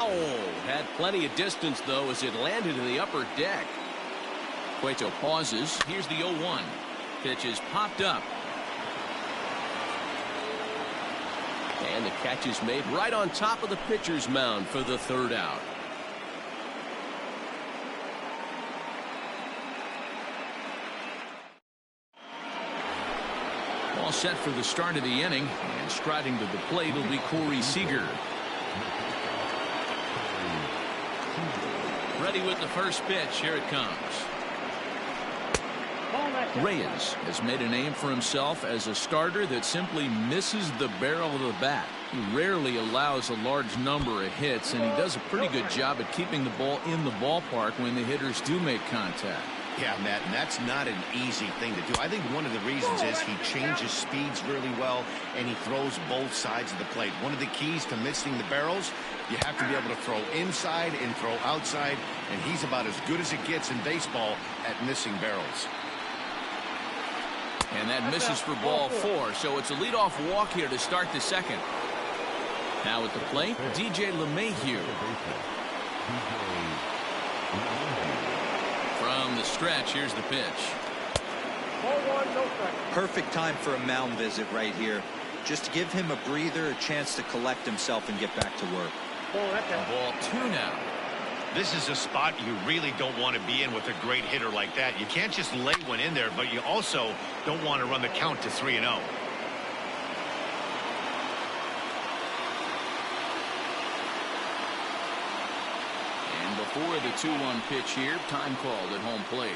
Had plenty of distance, though, as it landed in the upper deck. Cueto pauses. Here's the 0-1. Pitch is popped up. And the catch is made right on top of the pitcher's mound for the third out. All set for the start of the inning, and striding to the plate will be Corey Seager. Ready with the first pitch. Here it comes. Reyes has made a name for himself as a starter that simply misses the barrel of the bat. He rarely allows a large number of hits, and he does a pretty good job at keeping the ball in the ballpark when the hitters do make contact. Yeah, Matt, and that's not an easy thing to do. I think one of the reasons is he changes speeds really well, and he throws both sides of the plate. One of the keys to missing the barrels, you have to be able to throw inside and throw outside, and he's about as good as it gets in baseball at missing barrels. And that misses for ball 4, so it's a leadoff walk here to start the second. Now at the plate, DJ LeMahieu. From the stretch, here's the pitch. Perfect time for a mound visit right here. Just to give him a breather, a chance to collect himself and get back to work. Ball 2 now. This is a spot you really don't want to be in with a great hitter like that. You can't just lay one in there, but you also don't want to run the count to 3-0. And before the 2-1 pitch here, time called at home plate.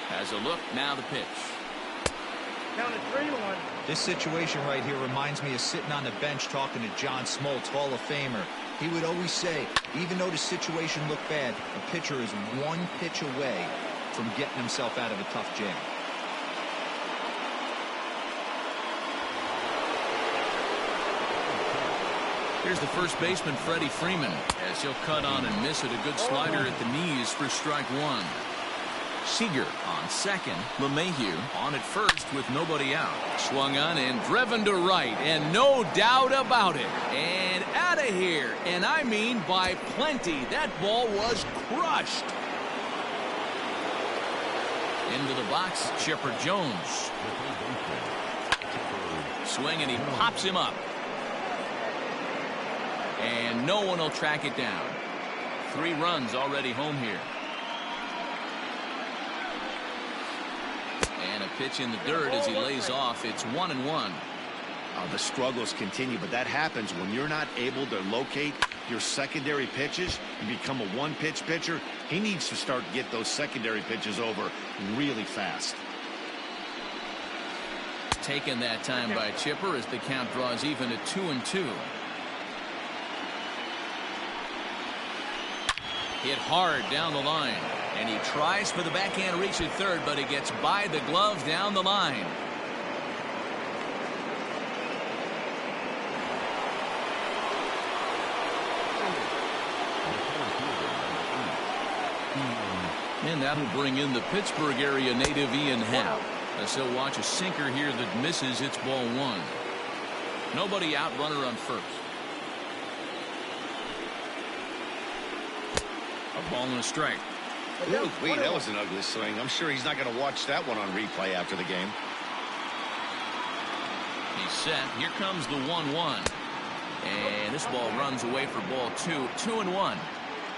Has a look, now the pitch. Counted 3-1. This situation right here reminds me of sitting on the bench talking to John Smoltz, Hall of Famer. He would always say, even though the situation looked bad, a pitcher is one pitch away from getting himself out of a tough jam. Here's the first baseman, Freddie Freeman, as he'll cut on and miss it. A good slider at the knees for strike 1. Seager on second. LeMahieu on at first with nobody out. Swung on and driven to right, and no doubt about it. And out of here, and I mean by plenty. That ball was crushed. Into the box, Chipper Jones. Swing, and he pops him up. And no one will track it down. 3 runs already home here. And a pitch in the dirt as he lays off. It's 1-1. The struggles continue, but that happens when you're not able to locate your secondary pitches. You become a one-pitch pitcher. He needs to start to get those secondary pitches over really fast. Taken that time by Chipper as the count draws even at 2-2. Hit hard down the line, and he tries for the backhand reach at third, but he gets by the glove down the line. And that'll bring in the Pittsburgh area native Ian Happ, as he'll watch a sinker here that misses. It's ball 1. Nobody out, runner on first. A ball and a strike. Ooh, wait, that was an ugly swing. I'm sure he's not going to watch that one on replay after the game. He's set. Here comes the 1-1. And this ball runs away for ball 2. 2-1.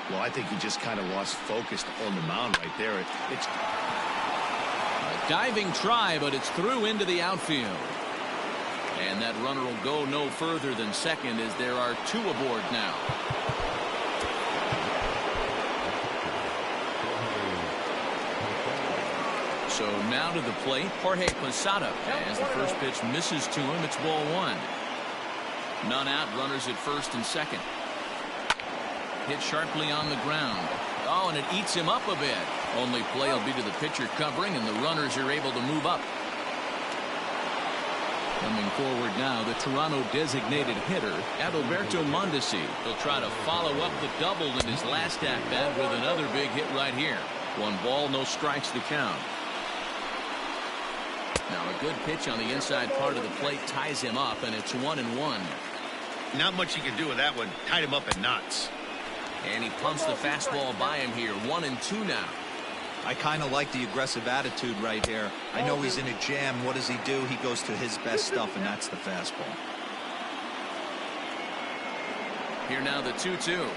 Well, I think he just kind of lost focus on the mound right there. It's a diving try, but it's through into the outfield. And that runner will go no further than second as there are 2 aboard now. So now to the plate, Jorge Posada, as the first pitch misses to him. It's ball 1. None out, runners at first and second. Hit sharply on the ground. Oh, and it eats him up a bit. Only play will be to the pitcher covering, and the runners are able to move up. Coming forward now, the Toronto designated hitter, Adalberto Mondesi. He'll try to follow up the double in his last at-bat with another big hit right here. 1 ball, no strikes to count. Now a good pitch on the inside part of the plate ties him up, and it's 1-1. Not much you can do with that one. Tied him up in knots. And he pumps the fastball by him here. 1-2 now. I kind of like the aggressive attitude right here. I know he's in a jam. What does he do? He goes to his best stuff, and that's the fastball. Here now the 2-2.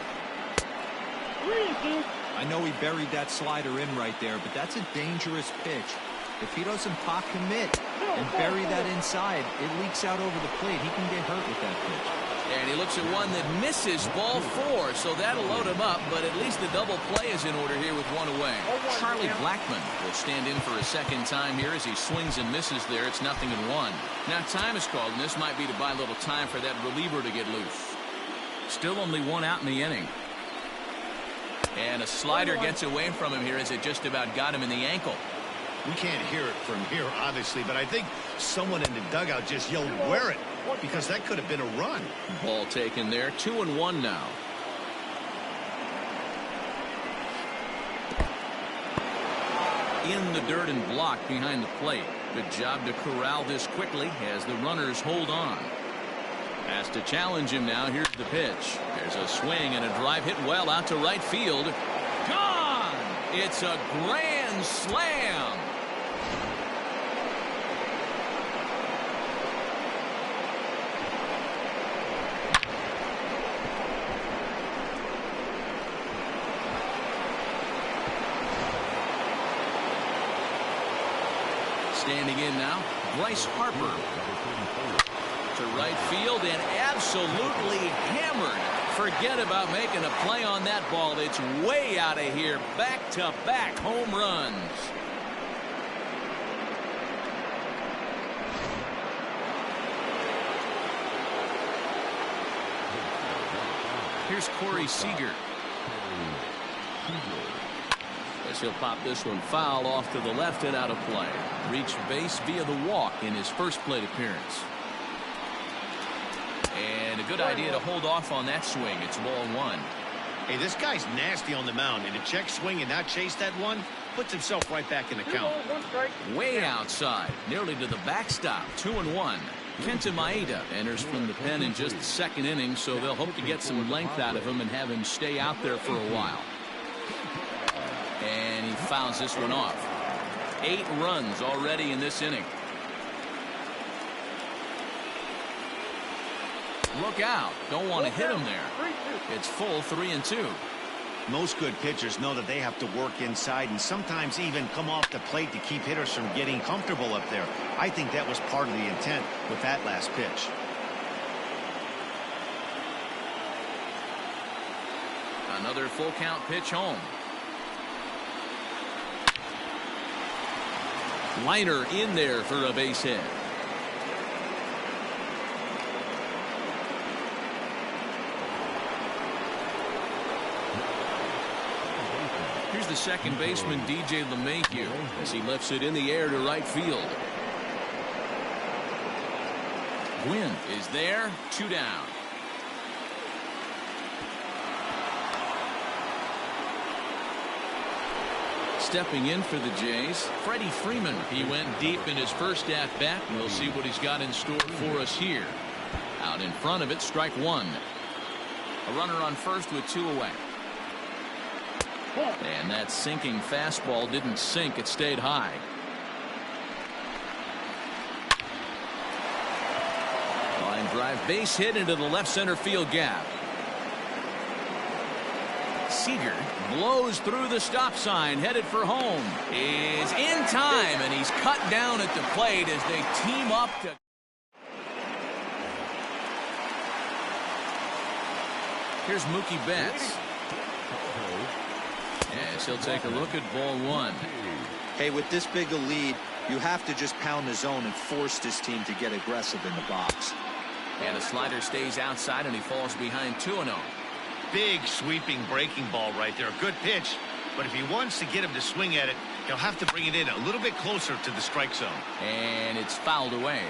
I know he buried that slider in right there, but that's a dangerous pitch. If he doesn't pop commit and bury that inside, it leaks out over the plate. He can get hurt with that pitch. And he looks at one that misses, ball 4, so that'll load him up, but at least the double play is in order here with one away. Charlie Blackmon will stand in for a second time here as he swings and misses there. It's 0-1. Now time is called, and this might be to buy a little time for that reliever to get loose. Still only one out in the inning. And a slider gets away from him here as it just about got him in the ankle. We can't hear it from here, obviously, but I think someone in the dugout just yelled, "Wear it," because that could have been a run. Ball taken there. 2-1 now. In the dirt and blocked behind the plate. Good job to corral this quickly as the runners hold on. Has to challenge him now. Here's the pitch. There's a swing and a drive hit well out to right field. Gone! It's a grand slam. Standing in now, Bryce Harper. To right field and absolutely hammered. Forget about making a play on that ball. It's way out of here. Back-to-back home runs. Here's Corey Seager. As he'll pop this one foul off to the left and out of play. Reached base via the walk in his first plate appearance. And a good idea to hold off on that swing. It's ball 1. Hey, this guy's nasty on the mound, and to check swing and not chase that one puts himself right back in the count. Way outside, nearly to the backstop. 2-1. Kenta Maeda enters from the pen in just the second inning, so they'll hope to get some length out of him and have him stay out there for a while. And he fouls this one off. 8 runs already in this inning. Look out. Don't want to hit him there. It's full 3-2. Most good pitchers know that they have to work inside and sometimes even come off the plate to keep hitters from getting comfortable up there. I think that was part of the intent with that last pitch. Another full count pitch home. Liner in there for a base hit. Here's the second baseman, DJ LeMahieu, as he lifts it in the air to right field. Gwynn is there, 2 down. Stepping in for the Jays, Freddie Freeman. He went deep in his first at-bat. We'll see what he's got in store for us here. Out in front of it, strike 1. A runner on first with 2 away. And that sinking fastball didn't sink. It stayed high. Line drive, base hit into the left center field gap. Seager blows through the stop sign, headed for home. Is in time, and he's cut down at the plate as they team up to... Here's Mookie Betts. As he'll take a look at ball 1. Hey, with this big a lead, you have to just pound the zone and force this team to get aggressive in the box. And a slider stays outside, and he falls behind 2-0. Big sweeping breaking ball right there. Good pitch. But if he wants to get him to swing at it, he'll have to bring it in a little bit closer to the strike zone. And it's fouled away.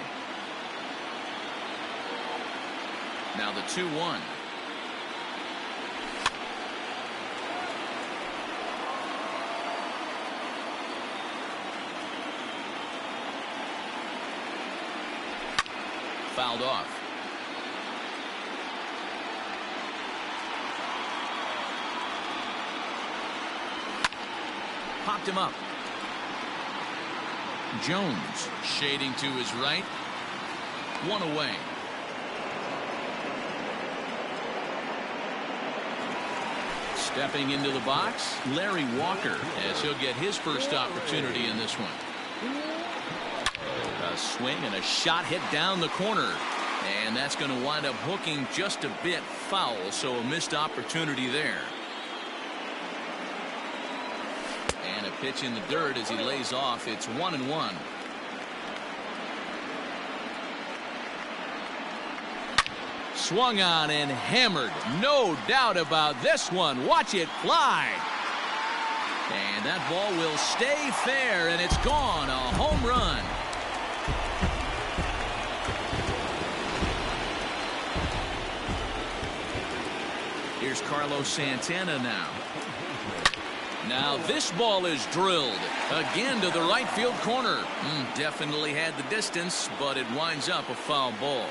Now the 2-1. fouled off. Popped him up. Jones shading to his right. One away. Stepping into the box, Larry Walker, as he'll get his first opportunity in this one. A swing and a shot hit down the corner. And that's going to wind up hooking just a bit foul, so a missed opportunity there. And a pitch in the dirt as he lays off. It's 1-1. Swung on and hammered. No doubt about this one. Watch it fly. And that ball will stay fair, and it's gone. A home run. Here's Carlos Santana now. Now this ball is drilled again to the right field corner. Definitely had the distance, but it winds up a foul ball.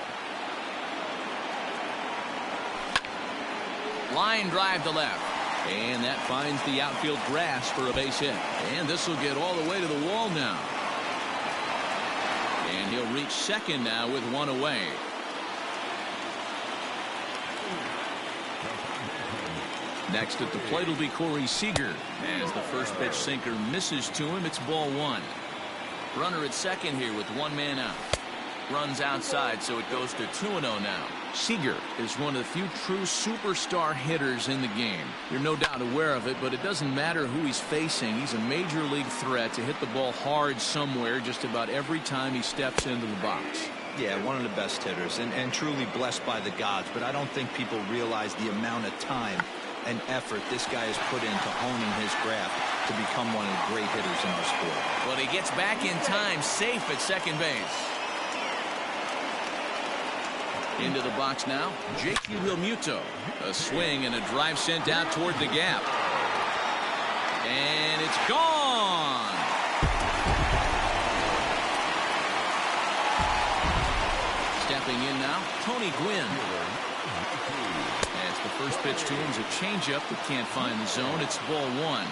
Line drive to left. And that finds the outfield grass for a base hit. And this will get all the way to the wall now. And he'll reach second now with one away. Next at the plate will be Corey Seager. As the first pitch sinker misses to him, it's ball one. Runner at second here with one man out. Runs outside, so it goes to 2-0 now. Seager is one of the few true superstar hitters in the game. You're no doubt aware of it, but it doesn't matter who he's facing. He's a major league threat to hit the ball hard somewhere just about every time he steps into the box. Yeah, one of the best hitters and truly blessed by the gods, but I don't think people realize the amount of time and effort this guy has put into honing his craft to become one of the great hitters in our sport. Well, he gets back in time, safe at second base. Into the box now, J.Q. Realmuto. A swing and a drive sent out toward the gap. And it's gone. Stepping in now, Tony Gwynn. As the first pitch to him is a changeup that can't find the zone. It's ball one.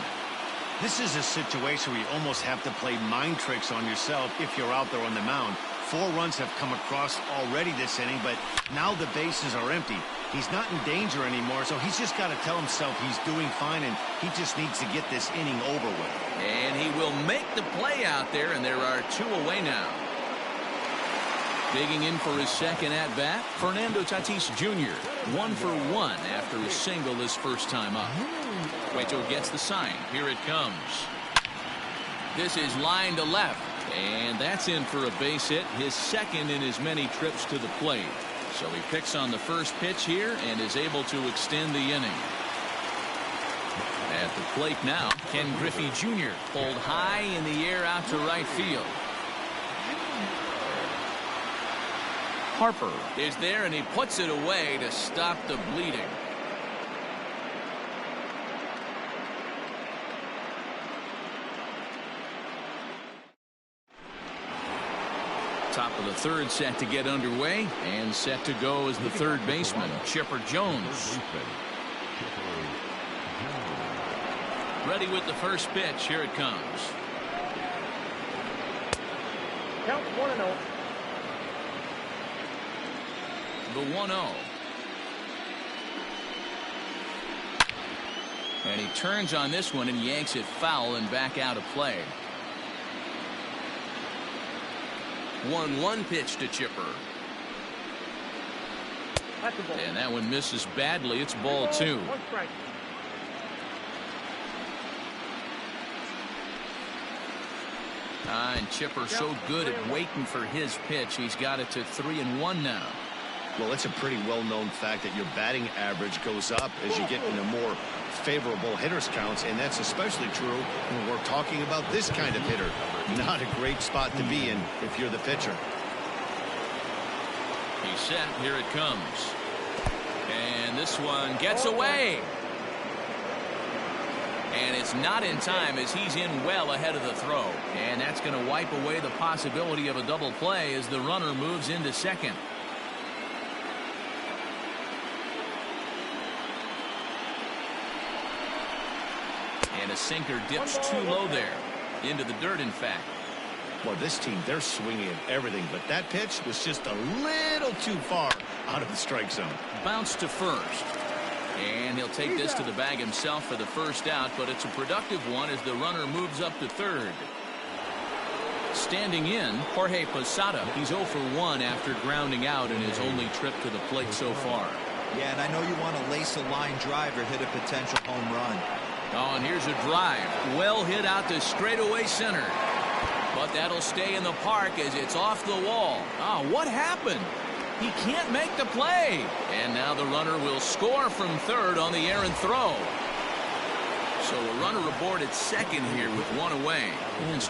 This is a situation where you almost have to play mind tricks on yourself if you're out there on the mound. 4 runs have come across already this inning, but now the bases are empty. He's not in danger anymore, so he's just got to tell himself he's doing fine, and he just needs to get this inning over with. And he will make the play out there, and there are 2 away now. Digging in for his second at-bat, Fernando Tatis Jr. 1 for 1 after a single his first time up. Cueto gets the sign. Here it comes. This is line to left. And that's in for a base hit, his second in as many trips to the plate. So he picks on the first pitch here and is able to extend the inning. At the plate now, Ken Griffey Jr. pulled high in the air out to right field. Harper is there, and he puts it away to stop the bleeding. Top of the third set to get underway, and set to go as the third baseman, Chipper Jones. Ready with the first pitch. Here it comes. Count 1-0. The 1-0. And he turns on this one and yanks it foul and back out of play. 1-1 pitch to Chipper. That's the ball. And that one misses badly. It's ball 2. 1 strike. And Chipper so good at waiting for his pitch. He's got it to 3-1 now. Well, it's a pretty well-known fact that your batting average goes up as you get into more favorable hitters counts, and that's especially true when we're talking about this kind of hitter. Not a great spot to be in if you're the pitcher. He's set. Here it comes. And this one gets away. And it's not in time as he's in well ahead of the throw. And that's going to wipe away the possibility of a double play as the runner moves into second. And a sinker dips too low there. Into the dirt, in fact. Well, this team, they're swinging at everything, but that pitch was just a little too far out of the strike zone. Bounce to first. And he'll take this to the bag himself for the first out, but it's a productive one as the runner moves up to third. Standing in, Jorge Posada. He's 0 for 1 after grounding out in his only trip to the plate so far. Yeah, and I know you want to lace a line drive or hit a potential home run. Oh, and here's a drive. Well hit out to straightaway center. But that'll stay in the park as it's off the wall. Oh, what happened? He can't make the play. And now the runner will score from third on the errant throw. So a runner aboard at second here with one away. And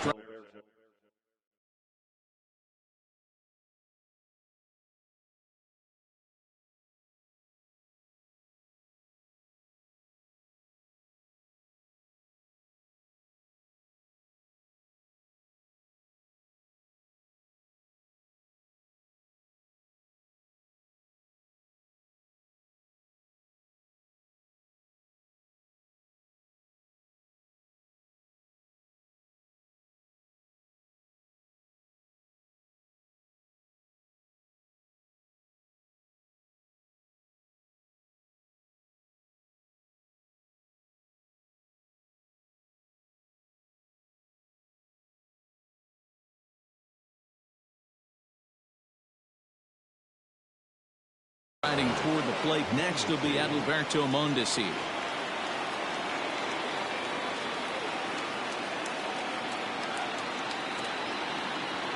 riding toward the plate next will be Adalberto Mondesi.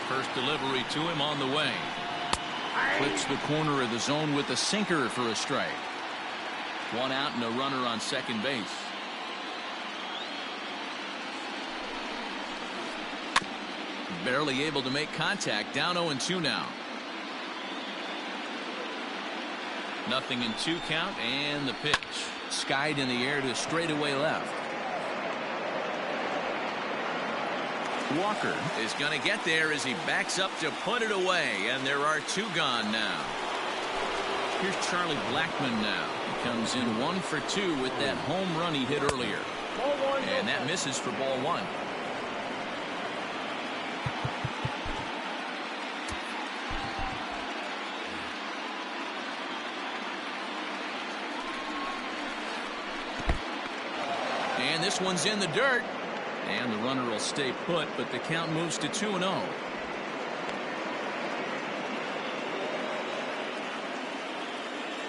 First delivery to him on the way. Clips the corner of the zone with a sinker for a strike. One out and a runner on second base. Barely able to make contact. Down 0-2 now. 0-2 count, and the pitch skied in the air to straightaway left. Walker is going to get there as he backs up to put it away, and there are 2 gone now. Here's Charlie Blackmon now. He comes in 1 for 2 with that home run he hit earlier, and that misses for ball 1. And this one's in the dirt. And the runner will stay put, but the count moves to 2-0.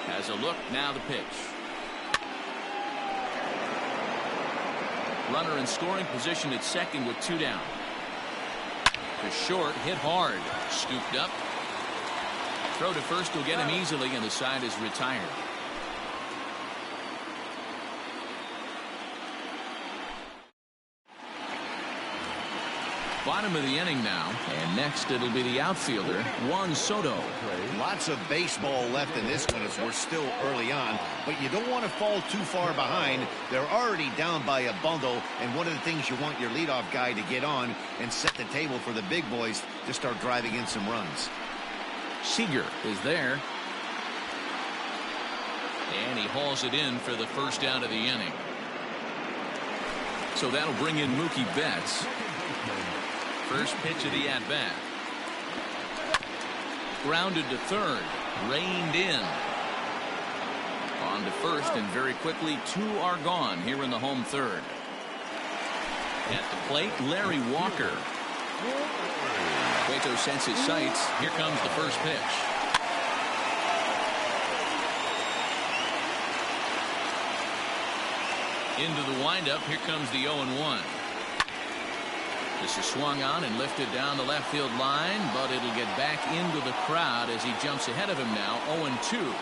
Has a look, now the pitch. Runner in scoring position at second with 2 down. To short, hit hard. Scooped up. Throw to first will get him easily, and the side is retired. Bottom of the inning now, and next it'll be the outfielder, Juan Soto. Lots of baseball left in this one as we're still early on, but you don't want to fall too far behind. They're already down by a bundle, and one of the things you want your leadoff guy to get on and set the table for the big boys to start driving in some runs. Seager is there. And he hauls it in for the first out of the inning. So that'll bring in Mookie Betts. First pitch of the at-bat. Grounded to third. Reined in. On to first, and very quickly 2 are gone here in the home third. At the plate, Larry Walker. Cueto sets his sights. Here comes the first pitch. Into the windup. Here comes the 0-1. This is swung on and lifted down the left field line, but it'll get back into the crowd as he jumps ahead of him now. 0-2.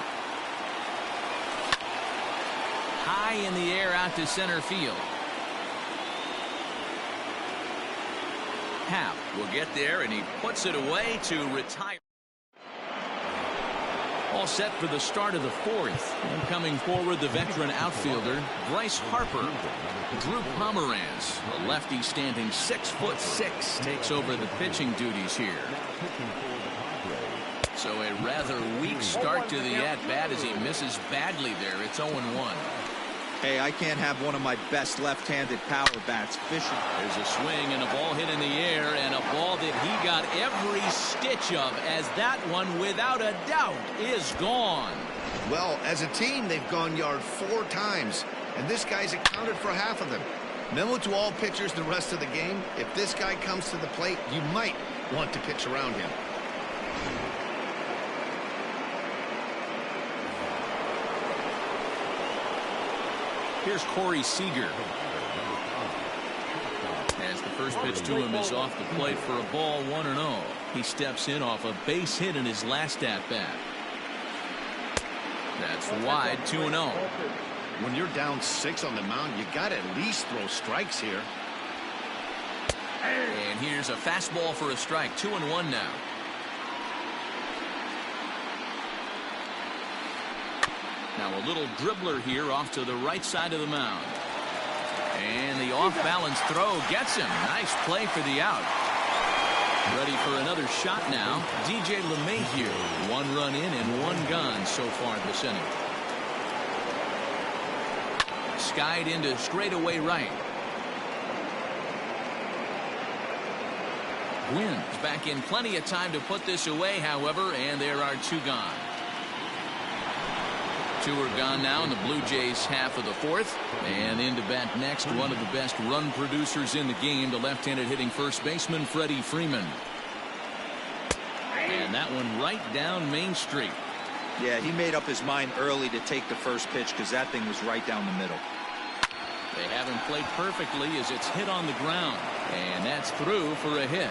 High in the air out to center field. Happ will get there, and he puts it away to retire. All set for the start of the fourth. And coming forward, the veteran outfielder, Bryce Harper. Drew Pomeranz, a lefty standing 6'6", takes over the pitching duties here. So a rather weak start to the at-bat as he misses badly there. It's 0-1. Hey, I can't have one of my best left-handed power bats fishing. There's a swing and a ball hit in the air, and a ball that he got every stitch of, as that one, without a doubt, is gone. Well, as a team, they've gone yard 4 times, and this guy's accounted for half of them. Memo to all pitchers the rest of the game: if this guy comes to the plate, you might want to pitch around him. Here's Corey Seager. As the first pitch to him is off the plate for a ball, 1-0. He steps in off a base hit in his last at-bat. That's wide, 2-0. When you're down 6 on the mound, you got to at least throw strikes here. And here's a fastball for a strike, 2-1 now. Now a little dribbler here off to the right side of the mound. And the off-balance throw gets him. Nice play for the out. Ready for another shot now. DJ LeMahieu. 1 run in and 1 gone so far this inning. Skied into straightaway right. Gwyn's back in plenty of time to put this away, however, and there are 2 gone. 2 are gone now in the Blue Jays half of the 4th. And in to bat next, one of the best run producers in the game, the left-handed hitting first baseman Freddie Freeman. And that one right down Main Street. Yeah, he made up his mind early to take the first pitch because that thing was right down the middle. They have him played perfectly as it's hit on the ground. And that's through for a hit.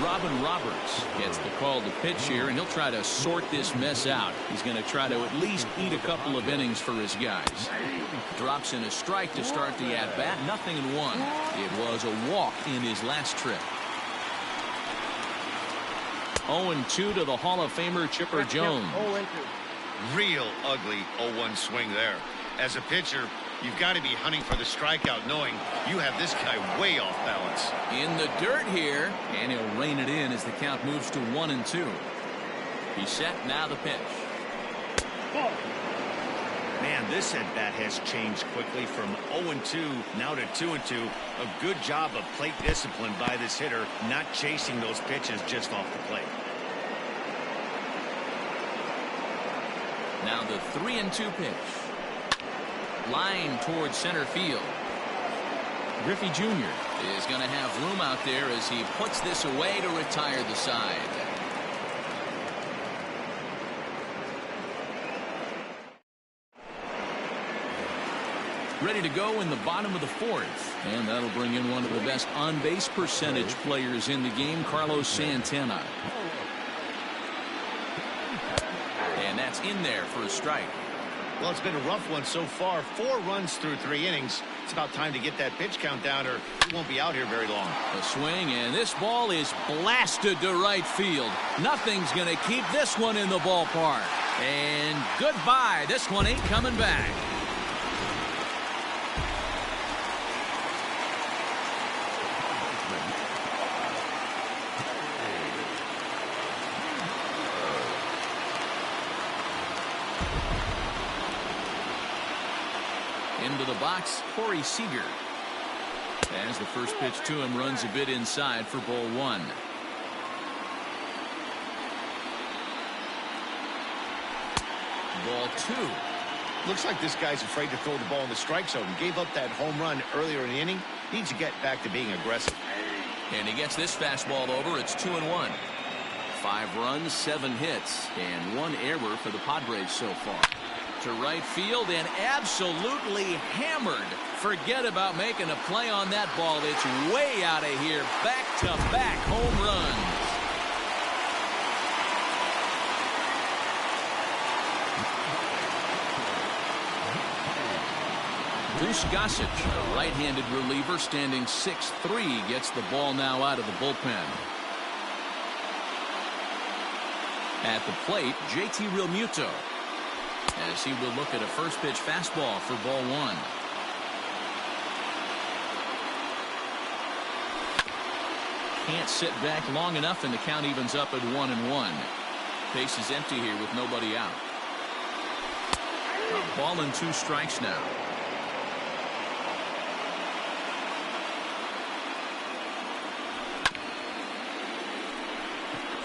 Robin Roberts gets the call to pitch here, and he'll try to sort this mess out. He's going to try to at least eat a couple of innings for his guys. Drops in a strike to start the at-bat. 0-1. It was a walk in his last trip. 0-2 to the Hall of Famer Chipper Jones. Real ugly 0-1 swing there. As a pitcher, you've got to be hunting for the strikeout, knowing you have this guy way off balance. In the dirt here, and he'll rein it in as the count moves to 1-2. He's set, now the pitch. Man, this at-bat has changed quickly from 0-2 now to 2-2. A good job of plate discipline by this hitter, not chasing those pitches just off the plate. Now the 3-2 pitch. Line towards center field. Griffey Jr. is going to have room out there as he puts this away to retire the side. Ready to go in the bottom of the 4th. And that'll bring in one of the best on-base percentage players in the game, Carlos Santana. And that's in there for a strike. Well, it's been a rough one so far. 4 runs through 3 innings. It's about time to get that pitch count down, or he won't be out here very long. A swing, and this ball is blasted to right field. Nothing's going to keep this one in the ballpark. And goodbye. This one ain't coming back. Into the box, Corey Seager. As the first pitch to him runs a bit inside for ball 1. Ball 2. Looks like this guy's afraid to throw the ball in the strike zone. Gave up that home run earlier in the inning. Needs to get back to being aggressive. And he gets this fastball over. It's 2-1. 5 runs, 7 hits, and 1 error for the Padres so far. To right field and absolutely hammered. Forget about making a play on that ball. It's way out of here. Back-to-back home runs. Bruce Gossage, a right-handed reliever standing 6'3", gets the ball now out of the bullpen. At the plate, JT Realmuto, as he will look at a first pitch fastball for ball 1. can't sit back long enough, and the count evens up at 1-1. Base is empty here with nobody out. A ball and 2 strikes now.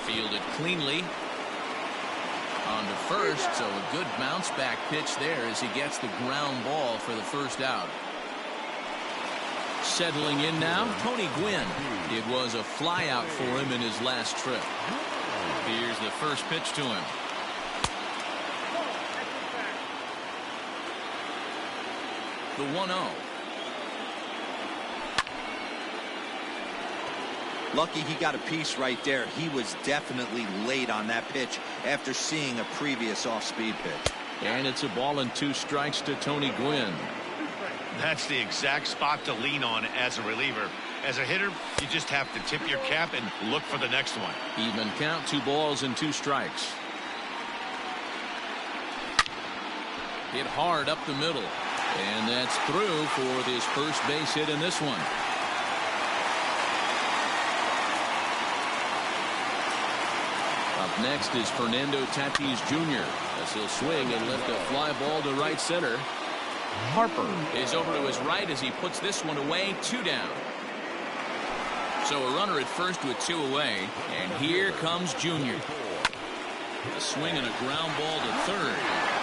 Fielded cleanly. On to first, so a good bounce back pitch there as he gets the ground ball for the first out. Settling in now, Tony Gwynn. It was a fly out for him in his last trip. Here's the first pitch to him. The 1-0. Lucky he got a piece right there. He was definitely late on that pitch after seeing a previous off-speed pitch. And it's a ball and 2 strikes to Tony Gwynn. That's the exact spot to lean on as a reliever. As a hitter, you just have to tip your cap and look for the next one. Even count, 2 balls and 2 strikes. Hit hard up the middle. And that's through for this first base hit in this one. Up next is Fernando Tatis Jr. as he'll swing and lift a fly ball to right center. Harper is over to his right as he puts this one away. 2 down. So a runner at first with 2 away. And here comes Jr. A swing and a ground ball to third.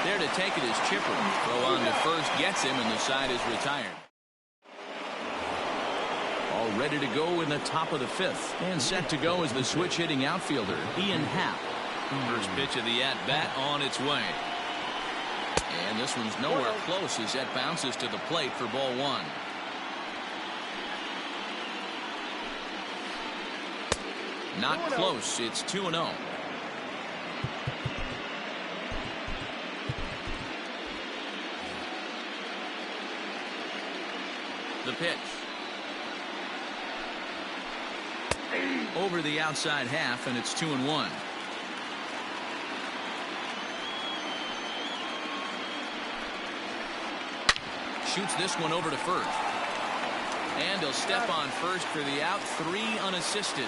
There to take it is Chipper. Throw on to first gets him, and the side is retired. All ready to go in the top of the 5th. And set to go is the switch hitting outfielder, Ian Happ. First pitch of the at-bat on its way. And this one's nowhere close as that bounces to the plate for ball 1. Not close. It's 2-0. The pitch. Over the outside half, and it's 2-1. Shoots this one over to first. And he'll step on first for the out. 3 unassisted.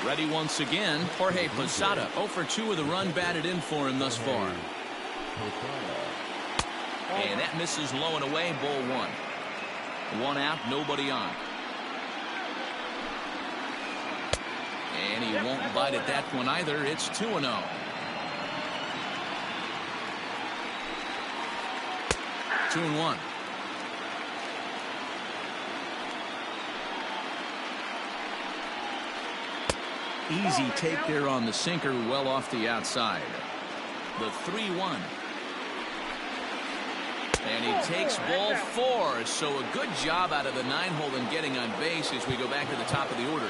Ready once again, Jorge Posada. 0 for 2 with a run batted in for him thus far. And that misses low and away, ball 1. 1 out, nobody on. And he won't bite at that one either. It's 2-0. Two and 1. Easy take there on the sinker, well off the outside. The 3-1. And he takes ball 4. So a good job out of the 9-hole in getting on base as we go back to the top of the order.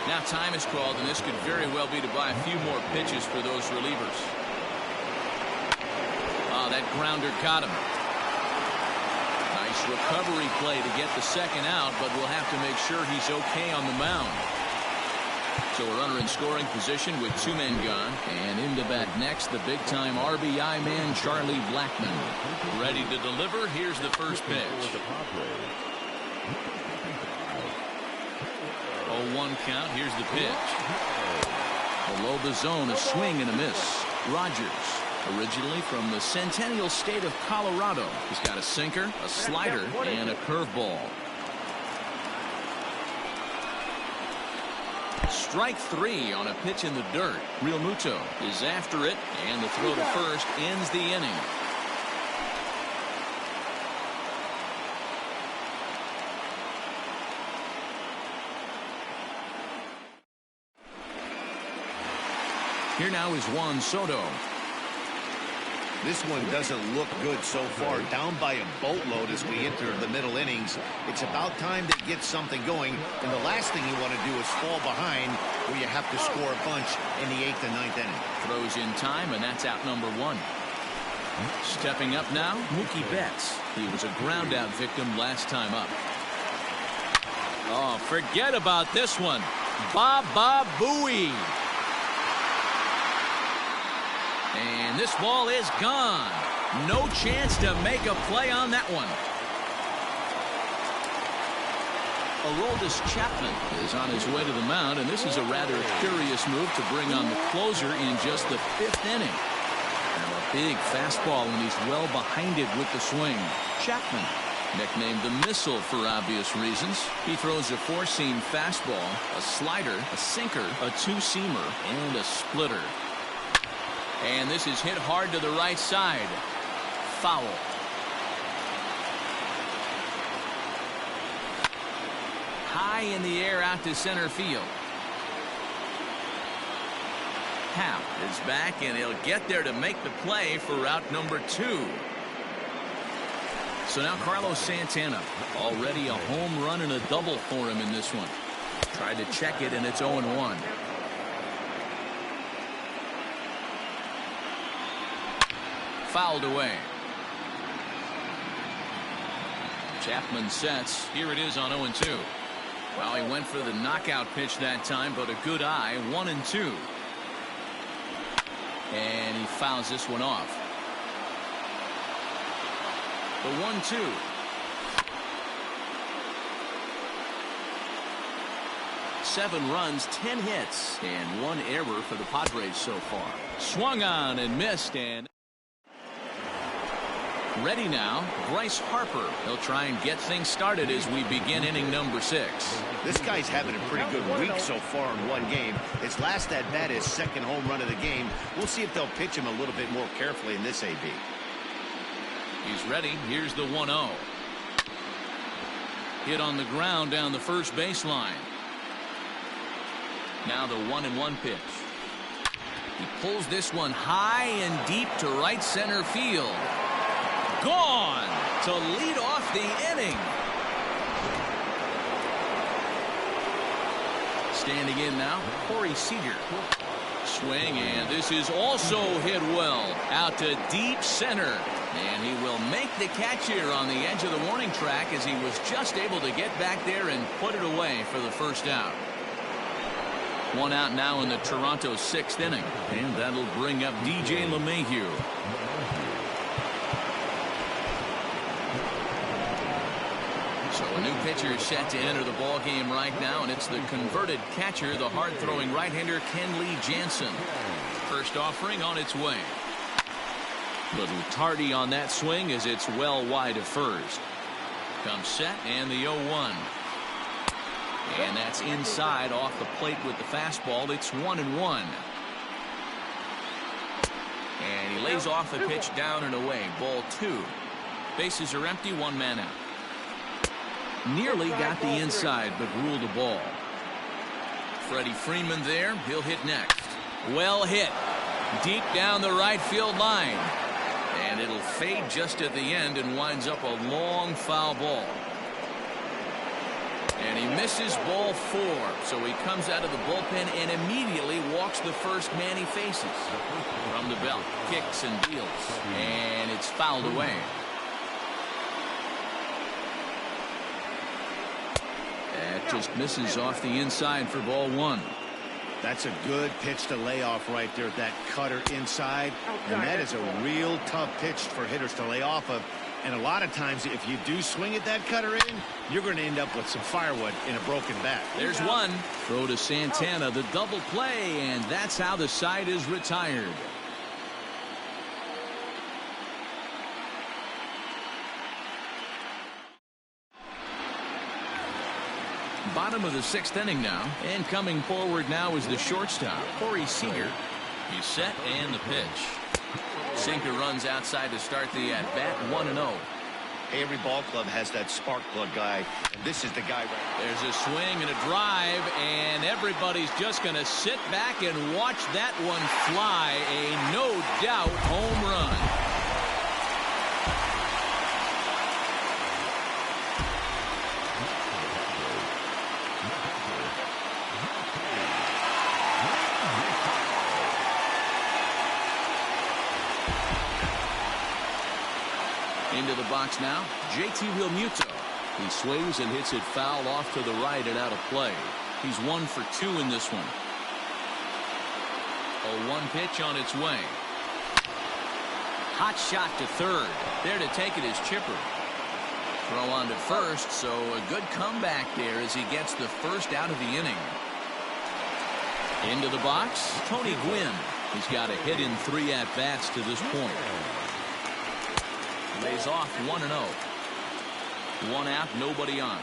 Now time is called, and this could very well be to buy a few more pitches for those relievers. That grounder caught him. Nice recovery play to get the second out, but we'll have to make sure he's okay on the mound. So a runner in scoring position with 2 men gone. And in to bat next, the big-time RBI man, Charlie Blackmon. Ready to deliver. Here's the first pitch. 0-1 count. Here's the pitch. Below the zone, a swing and a miss. Rogers, originally from the Centennial State of Colorado. He's got a sinker, a slider, and a curveball. Strike 3 on a pitch in the dirt. Real Muto is after it, and the throw to first ends the inning. Here now is Juan Soto. This one doesn't look good so far. Down by a boatload as we enter the middle innings. It's about time they get something going. And the last thing you want to do is fall behind where you have to score a bunch in the 8th and 9th inning. Throws in time, and that's out number 1. Stepping up now, Mookie Betts. He was a ground out victim last time up. Oh, forget about this one. Baba Booey. And this ball is gone. No chance to make a play on that one. Aroldis Chapman is on his way to the mound, and this is a rather curious move to bring on the closer in just the 5th inning. Now a big fastball, and he's well behind it with the swing. Chapman, nicknamed the Missile for obvious reasons. He throws a 4-seam fastball, a slider, a sinker, a 2-seamer, and a splitter. And this is hit hard to the right side. Foul. High in the air out to center field. Happ is back, and he'll get there to make the play for route number 2. So now Carlos Santana, already a home run and a double for him in this one. Tried to check it, and it's 0-1. Fouled away. Chapman sets. Here it is on 0-2. Well, he went for the knockout pitch that time, but a good eye. 1-2. And he fouls this one off. The 1-2. Seven runs, 10 hits, and 1 error for the Padres so far. Swung on and missed, and ready now, Bryce Harper. He'll try and get things started as we begin inning number 6. This guy's having a pretty good week so far in one game. His last at bat is 2nd home run of the game. We'll see if they'll pitch him a little bit more carefully in this AB. He's ready. Here's the 1-0. Hit on the ground down the first baseline. Now the 1-1 pitch. He pulls this one high and deep to right center field. Gone to lead off the inning. Standing in now, Corey Seager. Swing, and this is also hit well out to deep center. And he will make the catch here on the edge of the warning track as he was just able to get back there and put it away for the first out. 1 out now in the Toronto 6th inning. And that'll bring up DJ LeMahieu. So a new pitcher is set to enter the ball game right now, and it's the converted catcher, the hard-throwing right-hander Kenley Jansen. First offering on its way. Little tardy on that swing as it's well wide of first. Comes set, and the 0-1. And that's inside off the plate with the fastball. It's 1-1. And he lays off the pitch down and away. Ball 2. Bases are empty, 1 man out. Nearly got the inside, but ruled a ball. Freddie Freeman there. He'll hit next. Well hit. Deep down the right field line. And it'll fade just at the end and winds up a long foul ball. And he misses ball 4. So he comes out of the bullpen and immediately walks the first man he faces. From the belt, kicks and deals. And it's fouled away. That just misses off the inside for ball 1. That's a good pitch to lay off right there, that cutter inside. And that is a real tough pitch for hitters to lay off of. And a lot of times, if you do swing at that cutter in, you're going to end up with some firewood in a broken bat. There's one. Throw to Santana, the double play, and that's how the side is retired. Bottom of the 6th inning now, and coming forward now is the shortstop, Corey Seager. He's set, and the pitch. Sinker runs outside to start the at-bat, 1-0. Every ball club has that spark plug guy, and this is the guy right now. There's a swing and a drive, and everybody's just going to sit back and watch that one fly. A no-doubt home run. Into the box now, JT Realmuto. He swings and hits it foul off to the right and out of play. He's 1 for 2 in this one. A 1 pitch on its way. Hot shot to third. There to take it is Chipper. Throw on to first, so a good comeback there as he gets the first out of the inning. Into the box, Tony Gwynn. He's got a hit in 3 at-bats to this point. Lays off 1-0. 1 out, nobody on.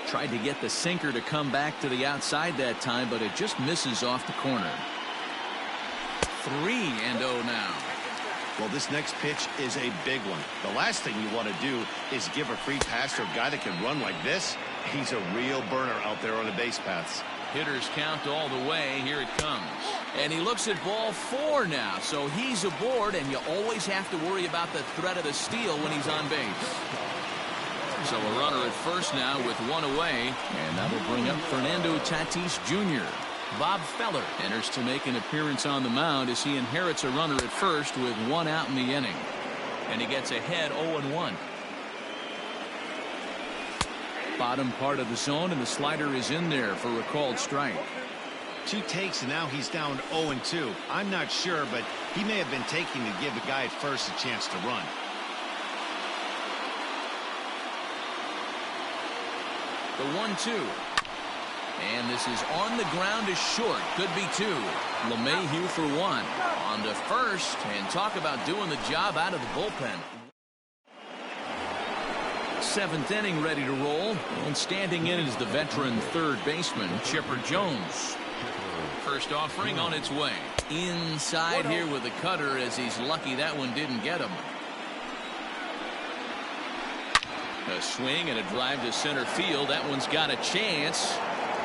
Tried to get the sinker to come back to the outside that time, but it just misses off the corner. 3-0 now. Well, this next pitch is a big one. The last thing you want to do is give a free pass to a guy that can run like this. He's a real burner out there on the base paths. Hitters count all the way. Here it comes. And he looks at ball 4 now. So he's aboard, and you always have to worry about the threat of the steal when he's on base. So a runner at first now with 1 away. And that'll bring up Fernando Tatis Jr. Bob Feller enters to make an appearance on the mound as he inherits a runner at first with 1 out in the inning. And he gets ahead 0-1. Bottom part of the zone, and the slider is in there for a called strike. 2 takes, and now he's down 0-2. I'm not sure, but he may have been taking to give the guy at first a chance to run. The 1-2. And this is on the ground is short. Could be 2. LeMahieu for 1. On to first, and talk about doing the job out of the bullpen. 7th inning ready to roll, and standing in is the veteran third baseman Chipper Jones. First offering on its way. Inside here with a cutter, as he's lucky that one didn't get him. A swing and a drive to center field. That one's got a chance.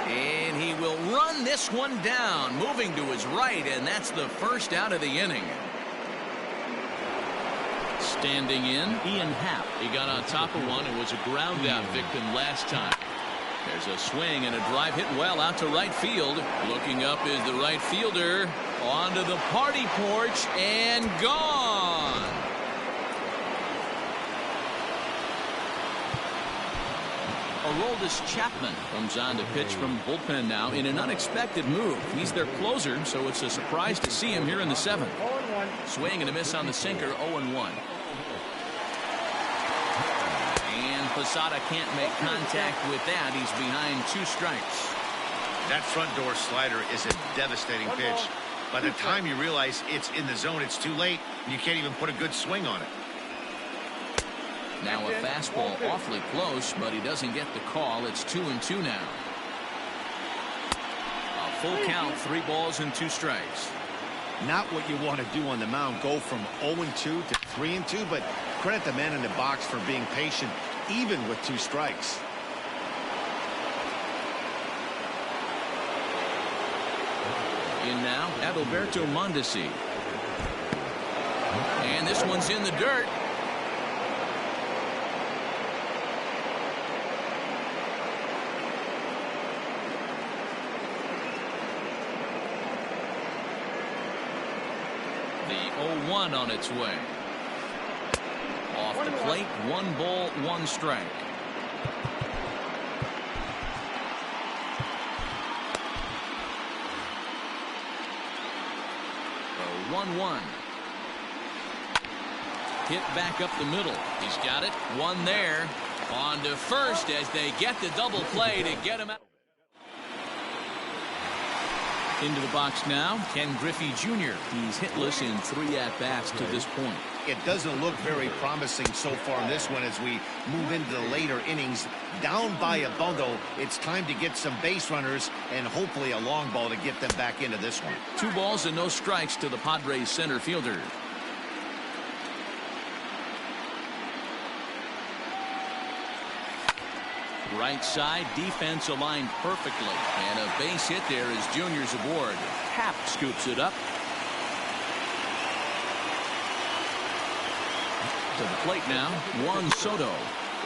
And he will run this one down, moving to his right, and that's the first out of the inning. Standing in, Ian Happ. He got on top of one and was a ground out victim last time. There's a swing and a drive hit well out to right field. Looking up is the right fielder. Onto the party porch and gone. Aroldis Chapman comes on to pitch from the bullpen now in an unexpected move. He's their closer, so it's a surprise to see him here in the 7th. Swing and a miss on the sinker, 0-1. And Posada can't make contact with that. He's behind 2 strikes. That front door slider is a devastating pitch. By the time you realize it's in the zone, it's too late, and you can't even put a good swing on it. Now a fastball awfully close, but he doesn't get the call. It's 2-2 now. A full count, 3 balls and 2 strikes. Not what you want to do on the mound, go from 0-2 to 3-2, but credit the man in the box for being patient, even with 2 strikes. In now, Adalberto Mondesi. And this one's in the dirt. The 0-1 on its way. Off the plate, 1 ball, 1 strike. The 1-1. Hit back up the middle. He's got it. 1 there. On to first as they get the double play to get him out. Into the box now, Ken Griffey Jr. He's hitless in 3 at-bats to this point. It doesn't look very promising so far in this one as we move into the later innings. Down by a bundle, it's time to get some base runners and hopefully a long ball to get them back into this one. 2 balls and no strikes to the Padres center fielder. Right side, defense aligned perfectly. And a base hit there as Junior's aboard. Happ scoops it up. To the plate now, Juan Soto.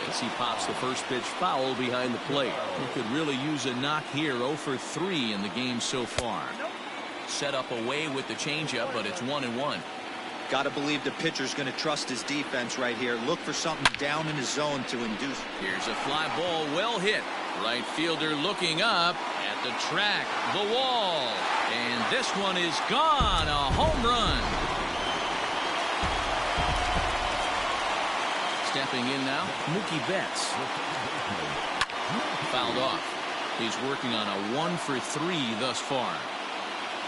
As he pops the first pitch foul behind the plate. He could really use a knock here. 0 for 3 in the game so far. Set up away with the changeup, but it's 1-1. Got to believe the pitcher's going to trust his defense right here. Look for something down in his zone to induce. Here's a fly ball, well hit. Right fielder looking up at the track, the wall. And this one is gone, a home run. Stepping in now, Mookie Betts. Fouled off. He's working on a 1 for 3 thus far.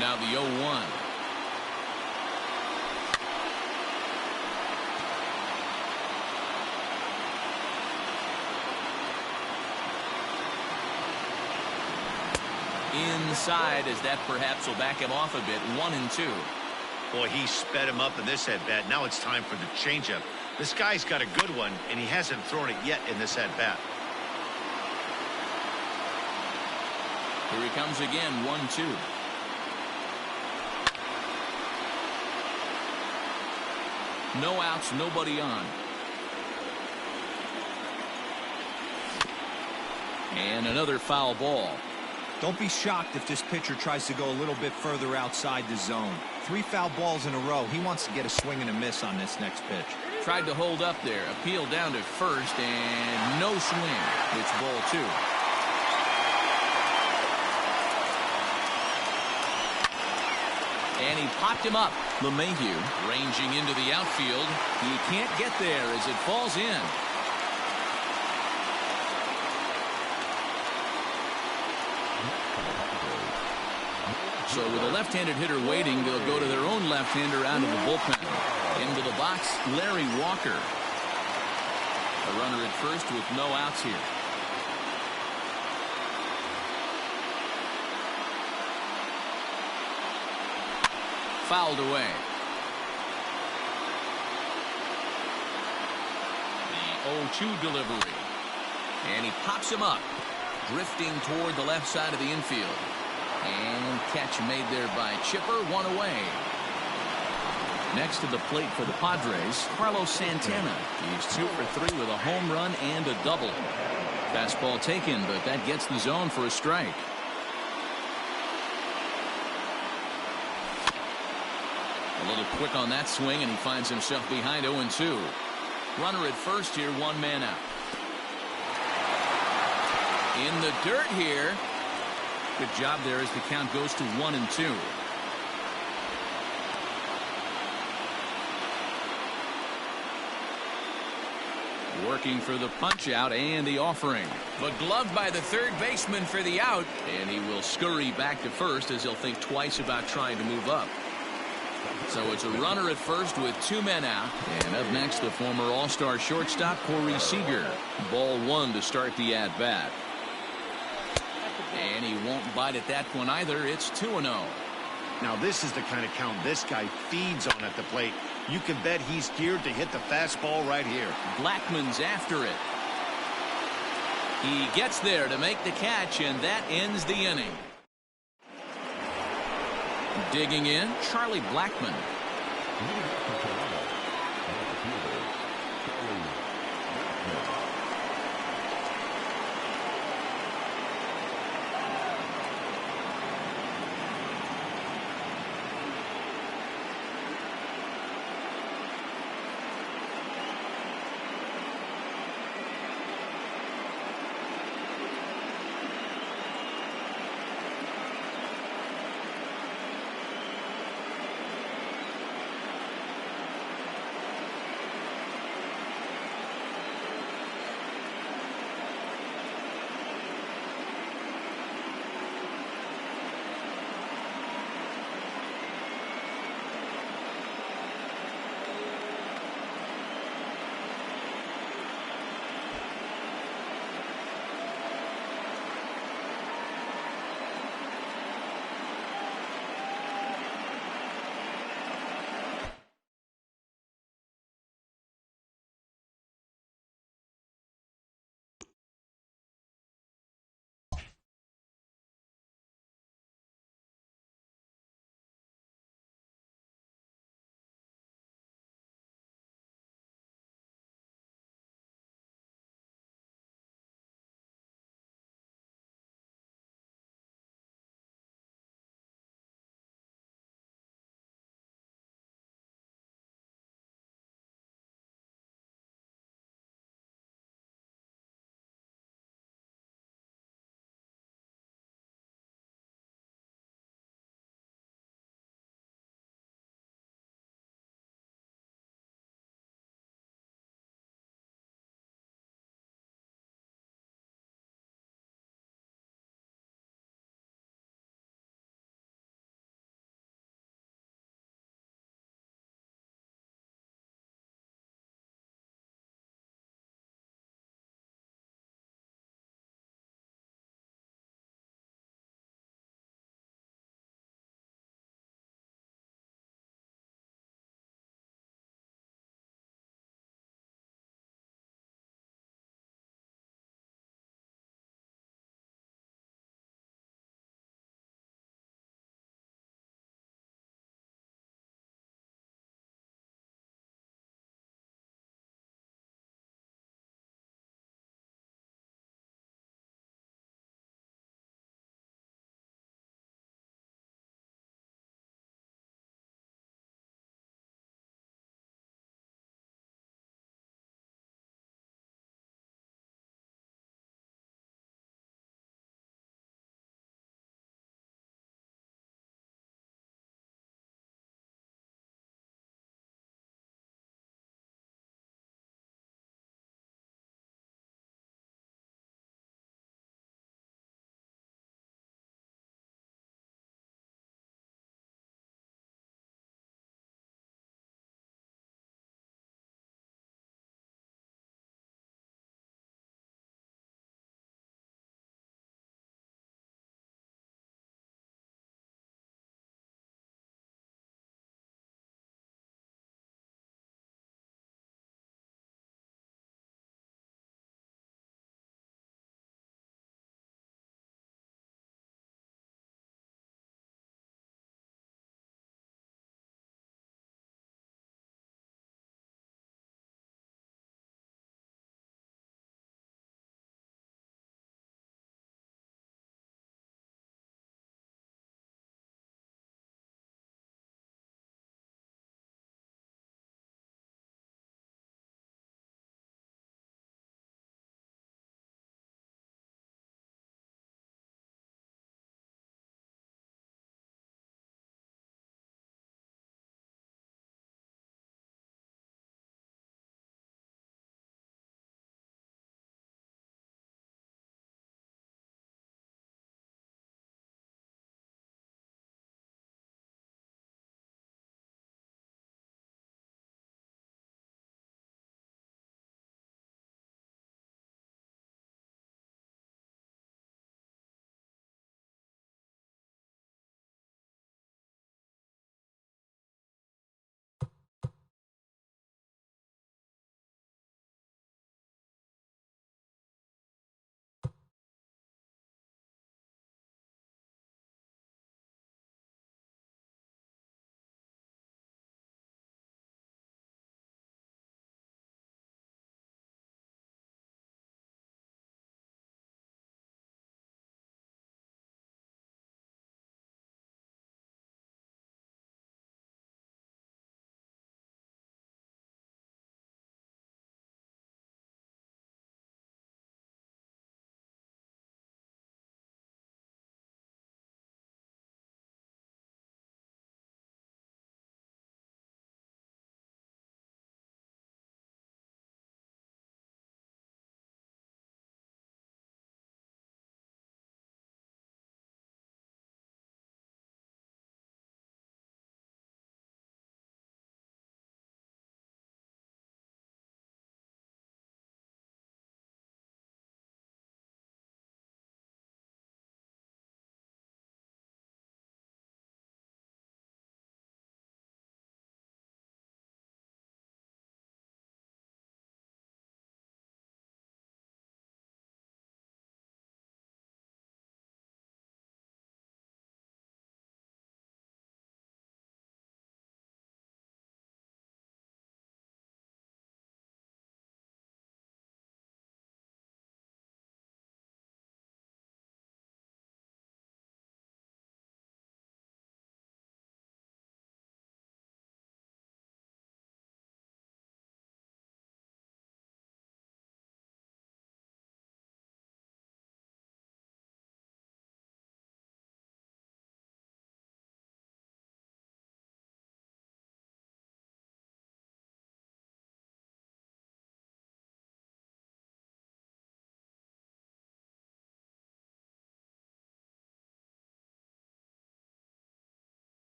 Now the 0-1. Inside, as that perhaps will back him off a bit. 1-2. Boy, he sped him up in this at-bat. Now it's time for the changeup. This guy's got a good one, and he hasn't thrown it yet in this at-bat. Here he comes again. 1-2. No outs, nobody on. And another foul ball. Don't be shocked if this pitcher tries to go a little bit further outside the zone. 3 foul balls in a row. He wants to get a swing and a miss on this next pitch. Tried to hold up there. Appeal down to first, and no swing. It's ball 2. And he popped him up. LeMahieu ranging into the outfield. He can't get there as it falls in. So with a left-handed hitter waiting, they'll go to their own left-hander out of the bullpen. Into the box, Larry Walker. A runner at first with no outs here. Fouled away. The 0-2 delivery. And he pops him up. Drifting toward the left side of the infield. And catch made there by Chipper. 1 away. Next to the plate for the Padres, Carlos Santana. He's 2 for 3 with a home run and a double. Fastball taken, but that gets the zone for a strike. A little quick on that swing, and he finds himself behind 0-2. Runner at first here, 1 man out. In the dirt here. Good job there as the count goes to 1-2. Working for the punch out and the offering. But gloved by the third baseman for the out. And he will scurry back to first as he'll think twice about trying to move up. So it's a runner at first with 2 men out. And up next, the former All-Star shortstop, Corey Seager. Ball 1 to start the at-bat. And he won't bite at that one either. It's 2-0. Now this is the kind of count this guy feeds on at the plate. You can bet he's geared to hit the fastball right here. Blackman's after it. He gets there to make the catch, and that ends the inning. Digging in, Charlie Blackman.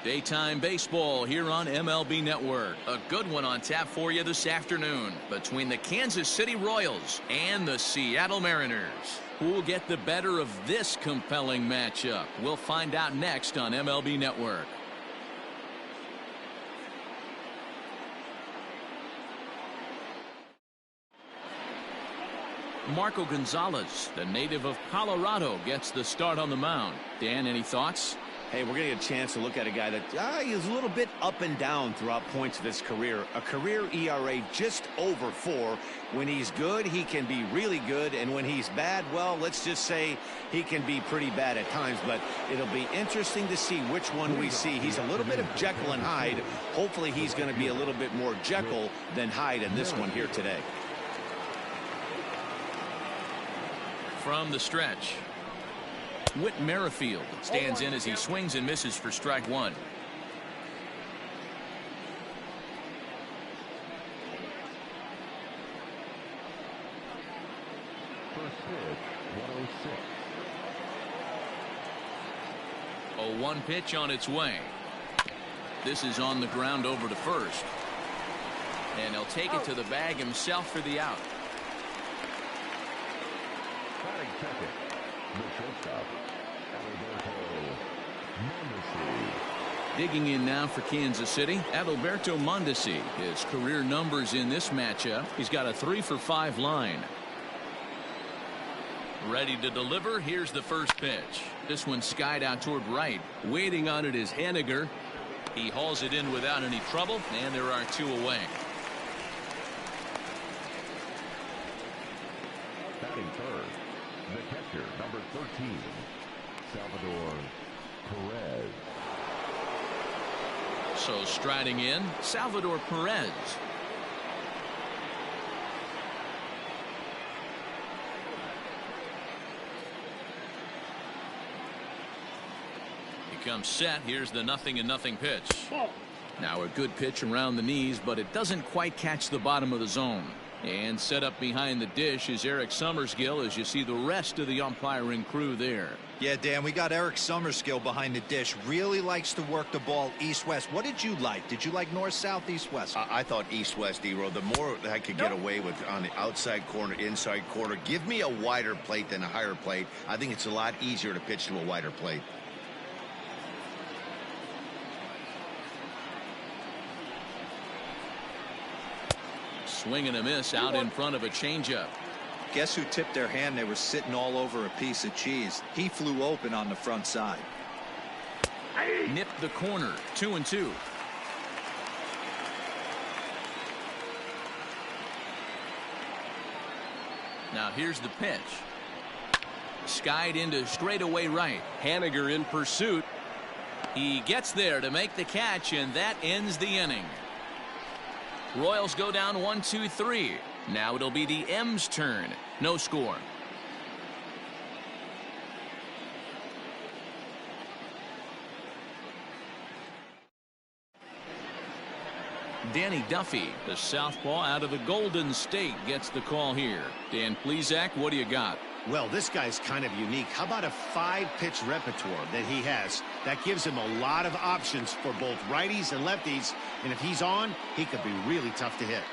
Daytime baseball here on MLB Network. A good one on tap for you this afternoon between the Kansas City Royals and the Seattle Mariners. Who'll get the better of this compelling matchup? We'll find out next on MLB Network. Marco Gonzalez, the native of Colorado, gets the start on the mound. Dan, any thoughts? Hey, we're going to get a chance to look at a guy that is a little bit up and down throughout points of his career. A career ERA just over 4. When he's good, he can be really good. And when he's bad, well, let's just say he can be pretty bad at times. But it'll be interesting to see which one we see. He's a little bit of Jekyll and Hyde. Hopefully he's going to be a little bit more Jekyll than Hyde in this one here today. From the stretch, Whit Merrifield stands in as he swings and misses for strike one. First pitch, 106. 0-1 pitch on its way. This is on the ground over to first. And he'll take it to the bag himself for the out. Batting second, the shortstop, Adalberto Mondesi. Digging in now for Kansas City, Adalberto Mondesi. His career numbers in this matchup, he's got a 3-for-5 line. Ready to deliver. Here's the first pitch. This one skied out toward right. Waiting on it is Haniger. He hauls it in without any trouble, and there are 2 away. Batting third, the catcher, number 13, Salvador Perez. So striding in, Salvador Perez. He comes set. Here's the 0-0 pitch. Now a good pitch around the knees, but it doesn't quite catch the bottom of the zone. And set up behind the dish is Eric Summerskill as you see the rest of the umpiring crew there. Yeah, Dan, we got Eric Summerskill behind the dish. Really likes to work the ball east-west. What did you like? Did you like north-south, east-west? I thought east-west, D-Row. The more I could get away with on the outside corner, inside corner, give me a wider plate than a higher plate. I think it's a lot easier to pitch to a wider plate. Swing and a miss out in front of a changeup. Guess who tipped their hand? They were sitting all over a piece of cheese. He flew open on the front side. Nipped the corner. 2-2. Now here's the pitch. Skied into straightaway right. Haniger in pursuit. He gets there to make the catch, and that ends the inning. Royals go down 1-2-3. Now it'll be the M's turn. No score. Danny Duffy, the southpaw out of the Golden State, gets the call here. Dan Plesac, what do you got? Well, this guy's kind of unique. How about a 5-pitch repertoire that he has? That gives him a lot of options for both righties and lefties. And if he's on, he could be really tough to hit.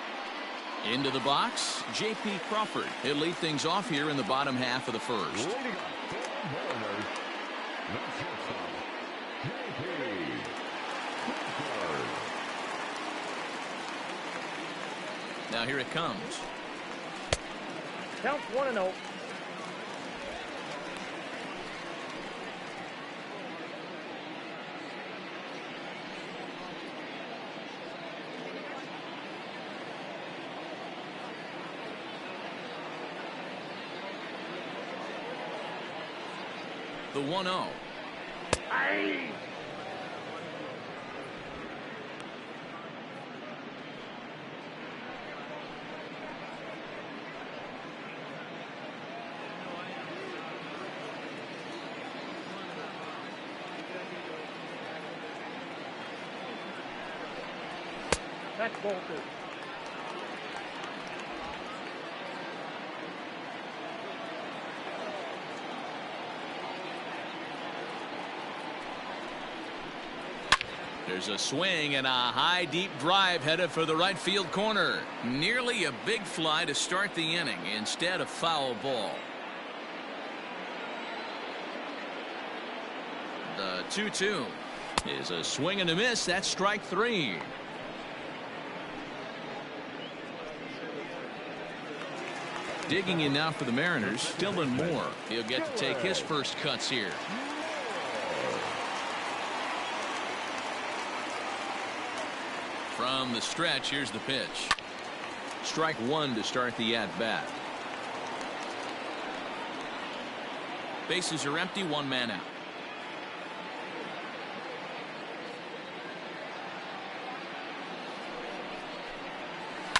Into the box, J.P. Crawford. He'll lead things off here in the bottom half of the first. Leading up for the Mariners, the shortstop, J.P. Crawford. Now here it comes. Count 1-0. The 1-0. Aye. That's ball 2. There's a swing and a high deep drive headed for the right field corner. Nearly a big fly to start the inning instead of foul ball. The 2-2 is a swing and a miss. That's strike 3. Digging in now for the Mariners, Dylan Moore. He'll get to take his first cuts here. From the stretch, here's the pitch. Strike 1 to start the at-bat. Bases are empty, 1 man out.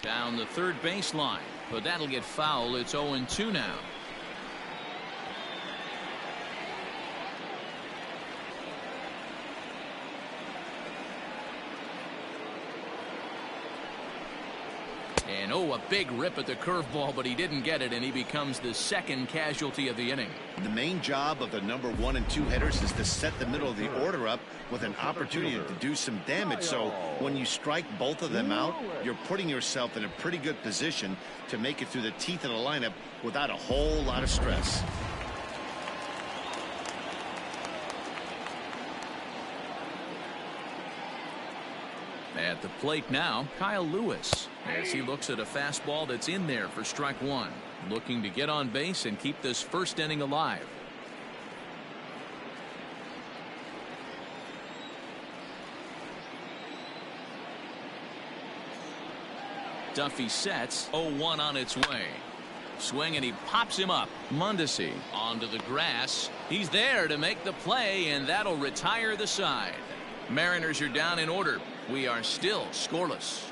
Down the third baseline, but that'll get foul. It's 0-2 now. And a big rip at the curveball, but he didn't get it, and he becomes the second casualty of the inning. The main job of the number 1 and 2 hitters is to set the middle of the order up with an opportunity to do some damage. So when you strike both of them out, you're putting yourself in a pretty good position to make it through the teeth of the lineup without a whole lot of stress. At the plate now, Kyle Lewis, as he looks at a fastball that's in there for strike 1, looking to get on base and keep this first inning alive. Duffy sets, 0-1 on its way. Swing, and he pops him up. Mondesi onto the grass. He's there to make the play, and that'll retire the side. Mariners are down in order. We are still scoreless.